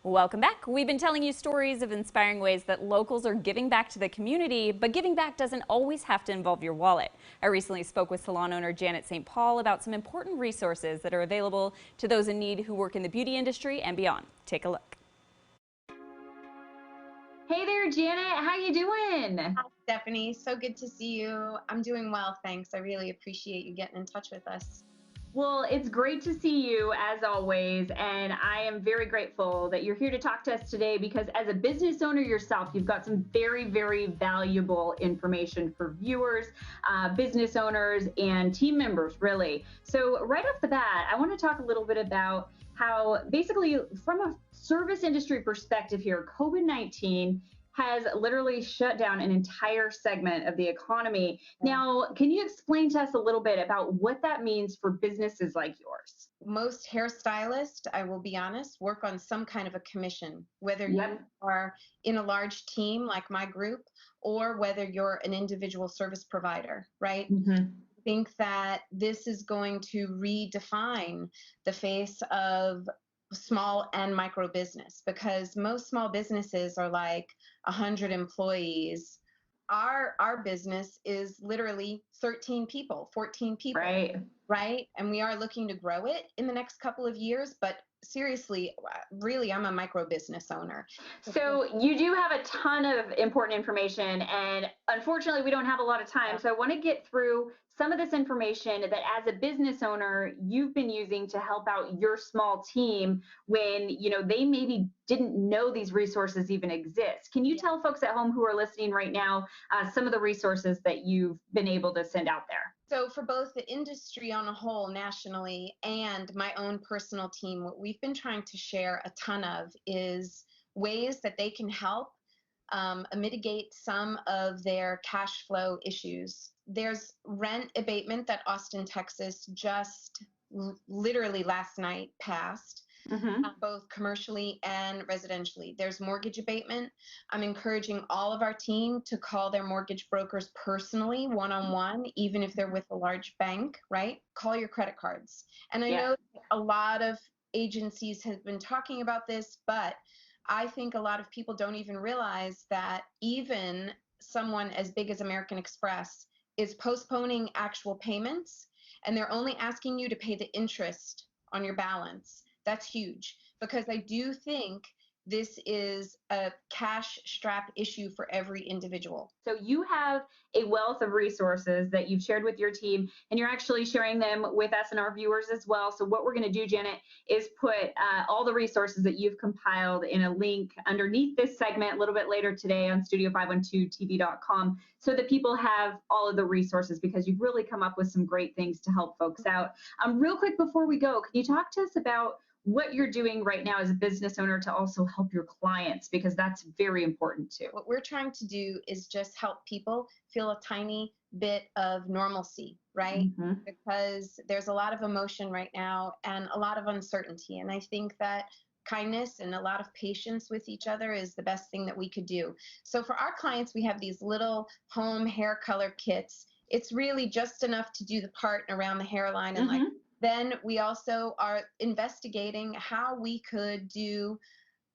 Welcome back. We've been telling you stories of inspiring ways that locals are giving back to the community, but giving back doesn't always have to involve your wallet. I recently spoke with salon owner Janet St. Paul about some important resources that are available to those in need who work in the beauty industry and beyond. Take a look. Hey there, Janet. How you doing? Hi, Stephanie. So good to see you. I'm doing well, thanks. I really appreciate you getting in touch with us. Well, it's great to see you as always, and I am very grateful that you're here to talk to us today because as a business owner yourself, you've got some very valuable information for viewers, business owners, and team members, really. So right off the bat, I want to talk a little bit about how basically from a service industry perspective here, COVID-19 has literally shut down an entire segment of the economy. Now, can you explain to us a little bit about what that means for businesses like yours? Most hairstylists, I will be honest, work on some kind of a commission, whether Yep. you are in a large team like my group or whether you're an individual service provider, right? Mm-hmm. I think that this is going to redefine the face of small and micro business because most small businesses are like 100 employees. Our business is literally 13 people, 14 people, right? And we are looking to grow it in the next couple of years, but seriously, really, I'm a micro business owner. So you do have a ton of important information, and unfortunately, we don't have a lot of time. So I want to get through some of this information that as a business owner, you've been using to help out your small team when, they maybe didn't know these resources even exist. Can you tell folks at home who are listening right now some of the resources that you've been able to send out there? So for both the industry on a whole nationally and my own personal team, what we've been trying to share a ton of is ways that they can help mitigate some of their cash flow issues. There's rent abatement that Austin, Texas just literally last night passed. Both commercially and residentially. There's mortgage abatement. I'm encouraging all of our team to call their mortgage brokers personally, one-on-one, even if they're with a large bank, right? Call your credit cards. And I know a lot of agencies have been talking about this, but I think a lot of people don't even realize that even someone as big as American Express is postponing actual payments, and they're only asking you to pay the interest on your balance. That's huge because I do think this is a cash strap issue for every individual. So you have a wealth of resources that you've shared with your team, and you're actually sharing them with us and our viewers as well. So what we're going to do, Janet, is put all the resources that you've compiled in a link underneath this segment a little bit later today on studio512tv.com so that people have all of the resources because you've really come up with some great things to help folks out. Real quick before we go, can you talk to us about what you're doing right now as a business owner to also help your clients, because that's very important too. What we're trying to do is just help people feel a tiny bit of normalcy, right? Because there's a lot of emotion right now and a lot of uncertainty. And I think that kindness and a lot of patience with each other is the best thing that we could do. So for our clients, we have these little home hair color kits. It's really just enough to do the part around the hairline and then we also are investigating how we could do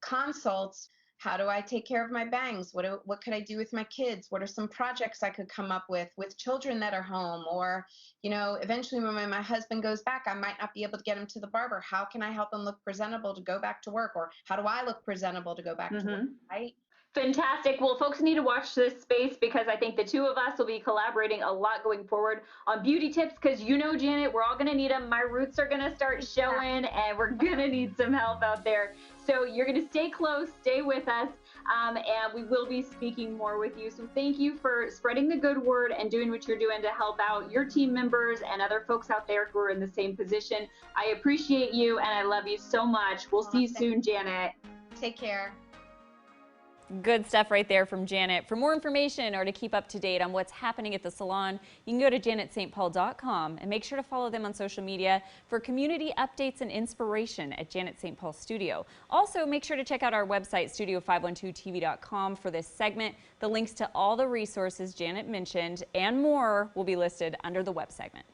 consults. How do I take care of my bangs? What could I do with my kids? What are some projects I could come up with children that are home? Or, eventually when my husband goes back, I might not be able to get him to the barber. How can I help him look presentable to go back to work? Or how do I look presentable to go back to work, right? Fantastic. Well, folks need to watch this space because I think the two of us will be collaborating a lot going forward on beauty tips because Janet, we're all going to need them. My roots are going to start showing and we're going to need some help out there. So you're going to stay close, stay with us, and we will be speaking more with you. So thank you for spreading the good word and doing what you're doing to help out your team members and other folks out there who are in the same position. I appreciate you and I love you so much. We'll see you soon, Janet. Take care. Good stuff right there from Janet. For more information or to keep up to date on what's happening at the salon, you can go to janetstpaul.com and make sure to follow them on social media for community updates and inspiration at Janet St. Paul Studio. Also, make sure to check out our website, studio512tv.com, for this segment. The links to all the resources Janet mentioned and more will be listed under the web segment.